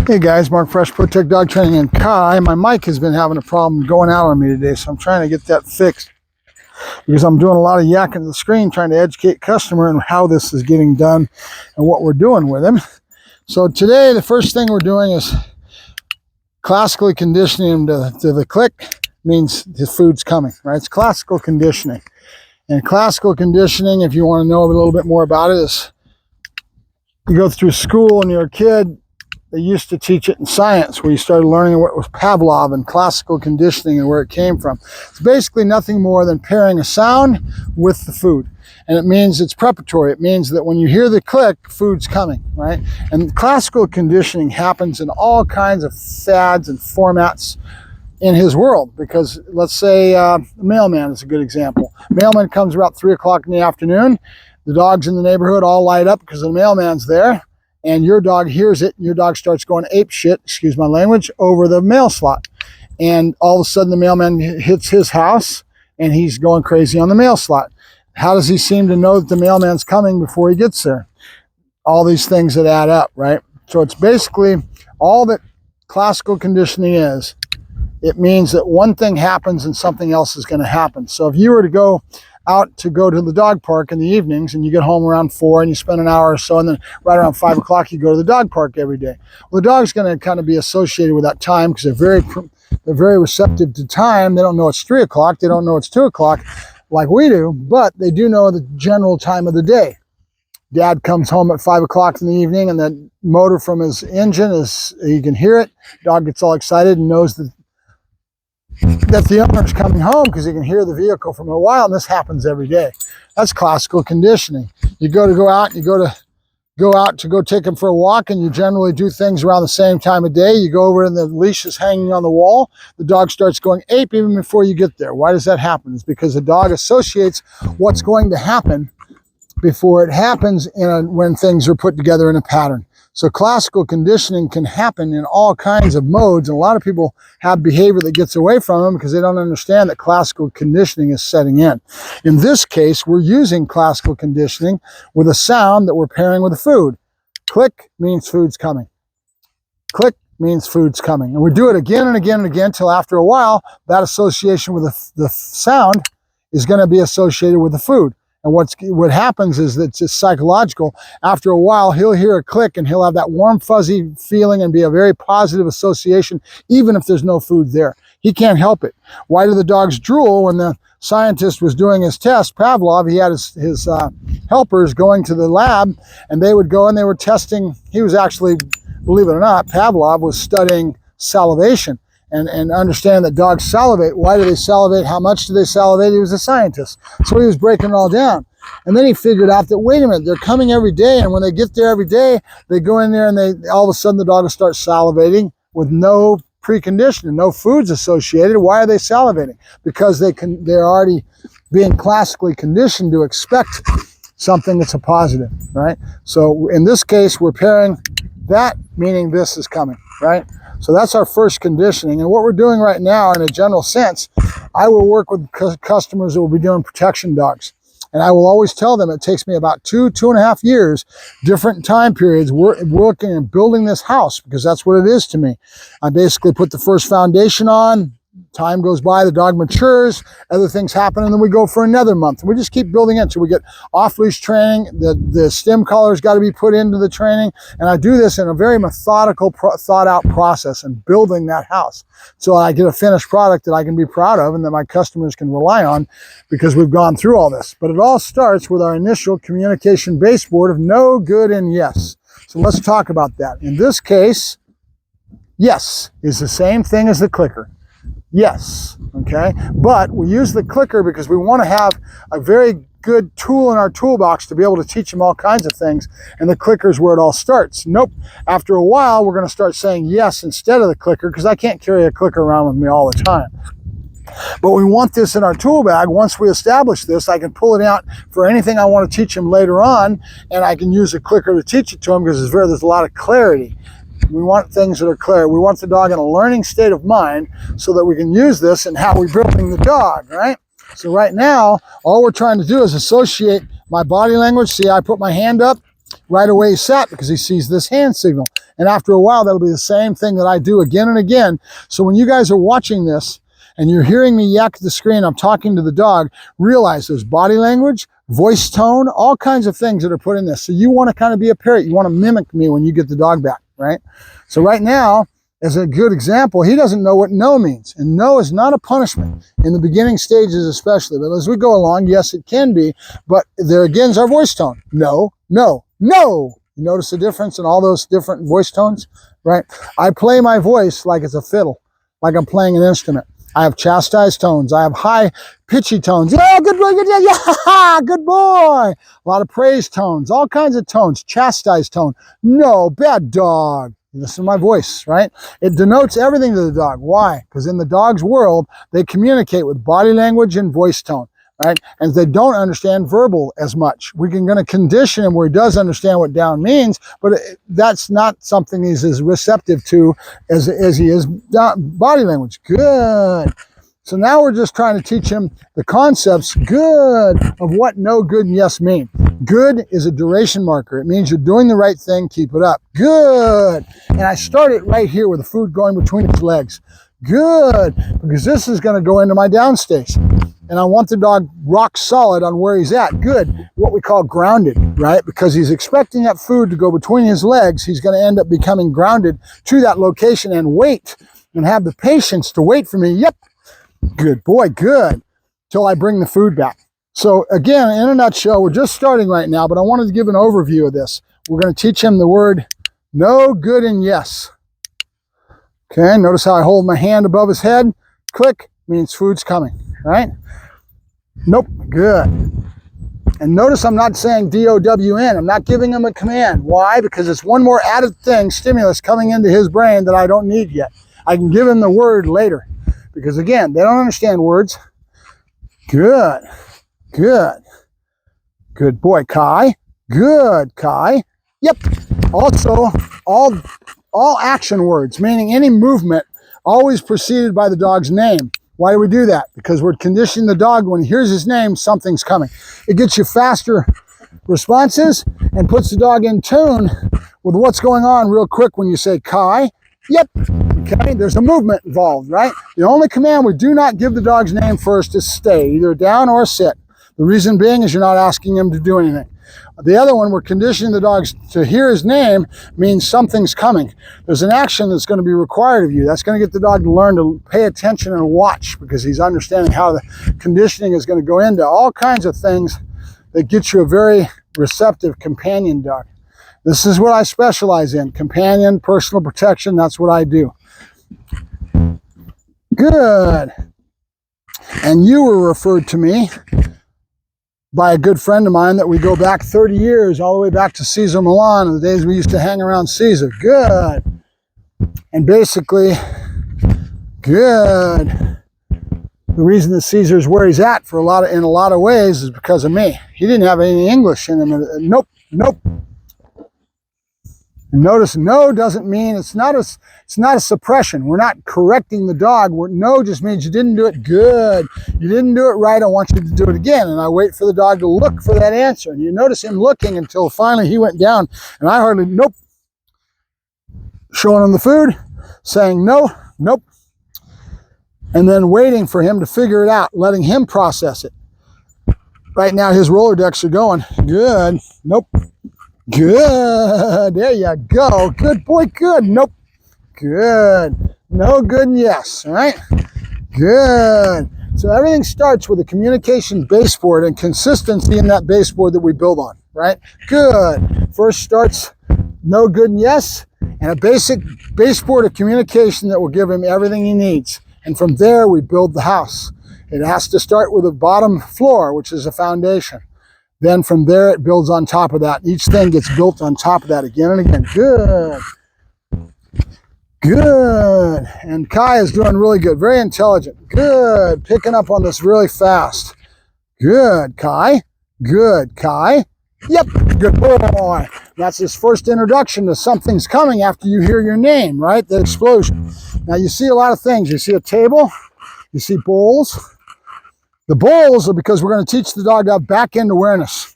Hey guys, Mark Fresh, Protect Dog Training in Kai. My mic has been having a problem going out on me today, so I'm trying to get that fixed because I'm doing a lot of yakking to the screen trying to educate customer on how this is getting done and what we're doing with him. So today, the first thing we're doing is classically conditioning him to the click. Means his food's coming, right? It's classical conditioning. And classical conditioning, if you want to know a little bit more about it, is you go through school and you're a kid. They used to teach it in science, where you started learning what was Pavlov and classical conditioning and where it came from. It's basically nothing more than pairing a sound with the food. And it means it's preparatory. It means that when you hear the click, food's coming, right? And classical conditioning happens in all kinds of fads and formats in his world, because let's say the mailman is a good example. Mailman comes about 3 o'clock in the afternoon. The dogs in the neighborhood all light up because the mailman's there. And your dog hears it, and your dog starts going ape shit, excuse my language, over the mail slot. And all of a sudden the mailman hits his house and he's going crazy on the mail slot. How does he seem to know that the mailman's coming before he gets there? All these things that add up, right? So it's basically all that classical conditioning is. It means that one thing happens and something else is going to happen. So if you were to go to the dog park in the evenings and you get home around 4 and you spend an hour or so, and then right around 5 o'clock you go to the dog park every day. Well, the dog's going to kind of be associated with that time because they're very receptive to time. They don't know it's 3 o'clock. They don't know it's 2 o'clock like we do, but they do know the general time of the day. Dad comes home at 5 o'clock in the evening and the motor from his engine you can hear it. Dog gets all excited and knows that the owner's coming home because you can hear the vehicle from a while, and this happens every day. That's classical conditioning. You go out to go take him for a walk, and you generally do things around the same time of day. You go over and the leash is hanging on the wall. The dog starts going ape even before you get there. Why does that happen? It's because the dog associates what's going to happen before it happens when things are put together in a pattern. So classical conditioning can happen in all kinds of modes, and a lot of people have behavior that gets away from them because they don't understand that classical conditioning is setting in. In this case, we're using classical conditioning with a sound that we're pairing with a food. Click means food's coming. Click means food's coming. And we do it again and again and again till after a while, that association with the sound is going to be associated with the food. And what happens is that it's just psychological. After a while, he'll hear a click and he'll have that warm, fuzzy feeling and be a very positive association, even if there's no food there. He can't help it. Why do the dogs drool? When the scientist was doing his test, Pavlov, he had his helpers going to the lab, and they would go and they were testing. He was actually, believe it or not, Pavlov was studying salivation. And understand that dogs salivate. Why do they salivate? How much do they salivate? He was a scientist. So he was breaking it all down. And then he figured out that, wait a minute, they're coming every day. And when they get there every day, they go in there and all of a sudden the dog will start salivating with no preconditioning, no foods associated. Why are they salivating? Because they're already being classically conditioned to expect something that's a positive, right? So in this case, we're pairing that, meaning this is coming, right? So that's our first conditioning. And what we're doing right now, in a general sense, I will work with customers that will be doing protection dogs. And I will always tell them it takes me about 2.5 years, different time periods, working and building this house, because that's what it is to me. I basically put the first foundation on. Time goes by, the dog matures, other things happen, and then we go for another month. We just keep building it. So we get off-leash training, the stem collar's got to be put into the training, and I do this in a very methodical, thought-out process and building that house. So I get a finished product that I can be proud of and that my customers can rely on because we've gone through all this. But it all starts with our initial communication baseboard of no, good, and yes. So let's talk about that. In this case, yes is the same thing as the clicker. Yes, okay? But we use the clicker because we want to have a very good tool in our toolbox to be able to teach them all kinds of things, and the clicker is where it all starts. Nope. After a while, we're going to start saying yes instead of the clicker because I can't carry a clicker around with me all the time. But we want this in our tool bag. Once we establish this, I can pull it out for anything I want to teach them later on, and I can use a clicker to teach it to them because there's a lot of clarity. We want things that are clear. We want the dog in a learning state of mind so that we can use this in how we're building the dog, right? So right now, all we're trying to do is associate my body language. See, I put my hand up. right away he sat because he sees this hand signal. And after a while, that'll be the same thing that I do again and again. So when you guys are watching this and you're hearing me yak at the screen, I'm talking to the dog, realize there's body language, voice tone, all kinds of things that are put in this. So you want to kind of be a parrot. You want to mimic me when you get the dog back, right? So right now, as a good example, he doesn't know what no means. And no is not a punishment in the beginning stages especially. But as we go along, yes, it can be. But there again is our voice tone. No, no, no. You notice the difference in all those different voice tones, right? I play my voice like it's a fiddle, like I'm playing an instrument. I have chastised tones. I have high pitchy tones. Yeah, good boy, good, yeah, good boy. A lot of praise tones, all kinds of tones. Chastised tone. No, bad dog. Listen to my voice, right? It denotes everything to the dog. Why? Because in the dog's world, they communicate with body language and voice tone, right? And they don't understand verbal as much. We're going to condition him where he does understand what down means, but that's not something he's as receptive to as he is body language. Good. So now we're just trying to teach him the concepts, good, of what no, good, and yes mean. Good is a duration marker. It means you're doing the right thing, keep it up. Good. And I start it right here with the food going between his legs. Good, because this is going to go into my downstage. And I want the dog rock solid on where he's at. Good, what we call grounded, right? Because he's expecting that food to go between his legs. He's going to end up becoming grounded to that location and wait and have the patience to wait for me. Yep. Good boy, good, till I bring the food back. So again, in a nutshell, we're just starting right now, but I wanted to give an overview of this. We're going to teach him the word no, good, and yes. Okay, notice how I hold my hand above his head. Click means food's coming, right? Nope, good. And notice I'm not saying D-O-W-N. I'm not giving him a command. Why? Because it's one more added thing, stimulus coming into his brain that I don't need yet. I can give him the word later. Because again, they don't understand words. Good, good. Good boy, Kai. Good, Kai. Yep. Also, all action words, meaning any movement, always preceded by the dog's name. Why do we do that? Because we're conditioning the dog when he hears his name, something's coming. It gets you faster responses and puts the dog in tune with what's going on real quick when you say Kai. Yep. Okay, there's a movement involved, right? The only command we do not give the dog's name first is stay, either down or sit. The reason being is you're not asking him to do anything. The other one, we're conditioning the dogs to hear his name, means something's coming. There's an action that's going to be required of you. That's going to get the dog to learn to pay attention and watch, because he's understanding how the conditioning is going to go into all kinds of things that get you a very receptive companion dog. This is what I specialize in, companion, personal protection. That's what I do. Good. And you were referred to me by a good friend of mine that we go back 30 years, all the way back to Caesar Milan, the days we used to hang around Caesar. Good. And basically, good. The reason that Caesar's where he's at in a lot of ways is because of me. He didn't have any English in him. Nope, nope. And notice no doesn't mean it's not a suppression. We're not correcting the dog. No just means you didn't do it good. You didn't do it right. I want you to do it again. And I wait for the dog to look for that answer. And you notice him looking until finally he went down. And I hardly, nope. Showing him the food, saying no, nope. And then waiting for him to figure it out, letting him process it. Right now his Rolodex are going, good, nope. Good. There you go. Good boy. Good. Nope. Good. No, good, and yes. All right. Good. So everything starts with a communication baseboard and consistency in that baseboard that we build on. Right. Good. First starts no, good, and yes, and a basic baseboard of communication that will give him everything he needs. And from there, we build the house. It has to start with a bottom floor, which is a foundation. Then from there, it builds on top of that. Each thing gets built on top of that again and again. Good. Good. And Kai is doing really good. Very intelligent. Good. Picking up on this really fast. Good, Kai. Good, Kai. Yep. Good boy. That's his first introduction to something's coming after you hear your name, right? The explosion. Now, you see a lot of things. You see a table. You see bowls. The bowls are because we're going to teach the dog to have back-end awareness.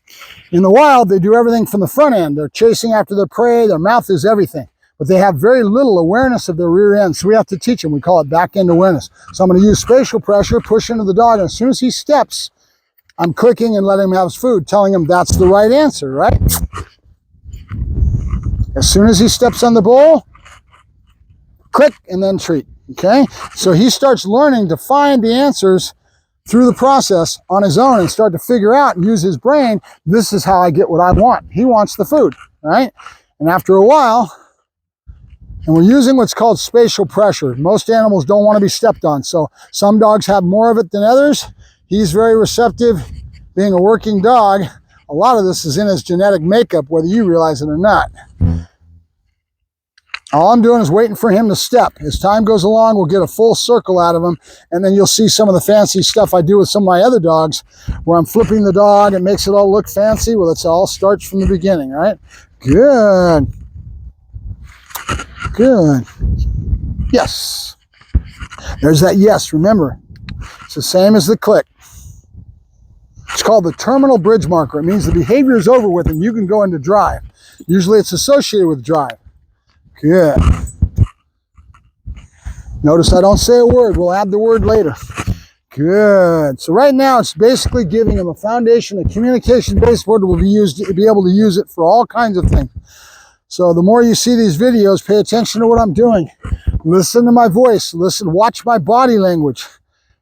In the wild, they do everything from the front end. They're chasing after their prey. Their mouth is everything. But they have very little awareness of their rear end. So we have to teach them. We call it back end awareness. So I'm going to use spatial pressure, push into the dog. And as soon as he steps, I'm clicking and letting him have his food, telling him that's the right answer, right? As soon as he steps on the bowl, click and then treat, okay? So he starts learning to find the answers through the process on his own and start to figure out and use his brain. This is how I get what I want. He wants the food, right? And after a while, and we're using what's called spatial pressure. Most animals don't want to be stepped on. So some dogs have more of it than others. He's very receptive. Being a working dog, a lot of this is in his genetic makeup, whether you realize it or not. All I'm doing is waiting for him to step. As time goes along, we'll get a full circle out of him, and then you'll see some of the fancy stuff I do with some of my other dogs, where I'm flipping the dog and makes it all look fancy. Well, it all starts from the beginning, right? Good. Good. Yes. There's that yes. Remember, it's the same as the click. It's called the terminal bridge marker. It means the behavior is over with and you can go into drive. Usually it's associated with drive. Good. Notice I don't say a word. We'll add the word later. Good. So right now it's basically giving him a foundation, a communication baseboard that will be able to use it for all kinds of things. So the more you see these videos, pay attention to what I'm doing. Listen to my voice. Listen, watch my body language,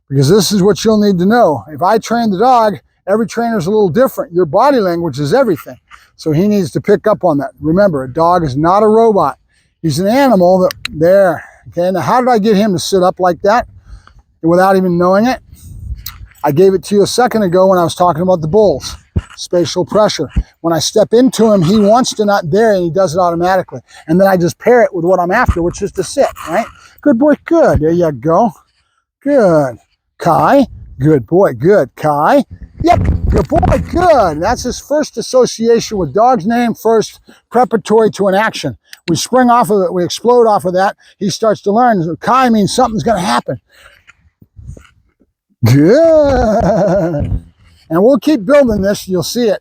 because this is what you'll need to know. If I train the dog, every trainer is a little different. Your body language is everything. So he needs to pick up on that. Remember, a dog is not a robot. He's an animal that, there. Okay, now how did I get him to sit up like that without even knowing it? I gave it to you a second ago when I was talking about the bulls. Spatial pressure. When I step into him, he wants to not there, and he does it automatically. And then I just pair it with what I'm after, which is to sit, right? Good boy, good. There you go. Good. Kai, good boy, good. Kai, yep, good boy, good. That's his first association with dog's name first, preparatory to an action. We spring off of it, we explode off of that. He starts to learn. Kai means something's going to happen. Good. And we'll keep building this. You'll see it.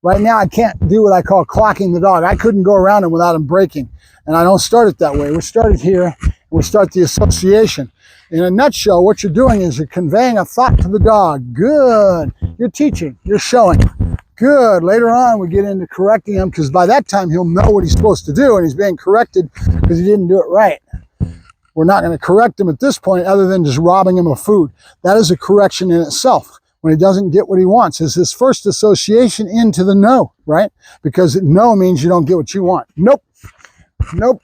Right now, I can't do what I call clocking the dog. I couldn't go around him without him breaking. And I don't start it that way. We start it here, and we start the association. In a nutshell, what you're doing is you're conveying a thought to the dog. Good. You're teaching. You're showing. Good. Later on, we get into correcting him, because by that time, he'll know what he's supposed to do, and he's being corrected because he didn't do it right. We're not going to correct him at this point other than just robbing him of food. That is a correction in itself. When he doesn't get what he wants, is his first association into the no, right? Because no means you don't get what you want. Nope. Nope.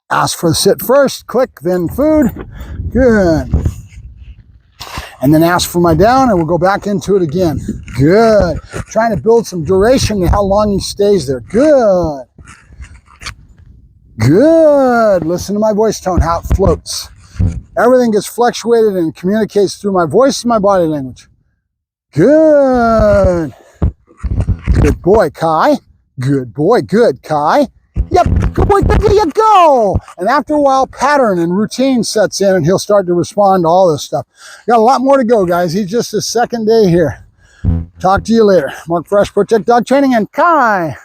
Ask for the sit first, click, then food. Good. And then ask for my down, and we'll go back into it again. Good. Trying to build some duration and how long he stays there. Good. Good. Listen to my voice tone, how it floats. Everything gets fluctuated and communicates through my voice and my body language. Good. Good boy, Kai. Good boy, good, Kai. Yep, good boy, there you go. And after a while, pattern and routine sets in, and he'll start to respond to all this stuff. Got a lot more to go, guys. He's just his second day here. Talk to you later. Mark Fresh, Protect Dog Training, and Kai.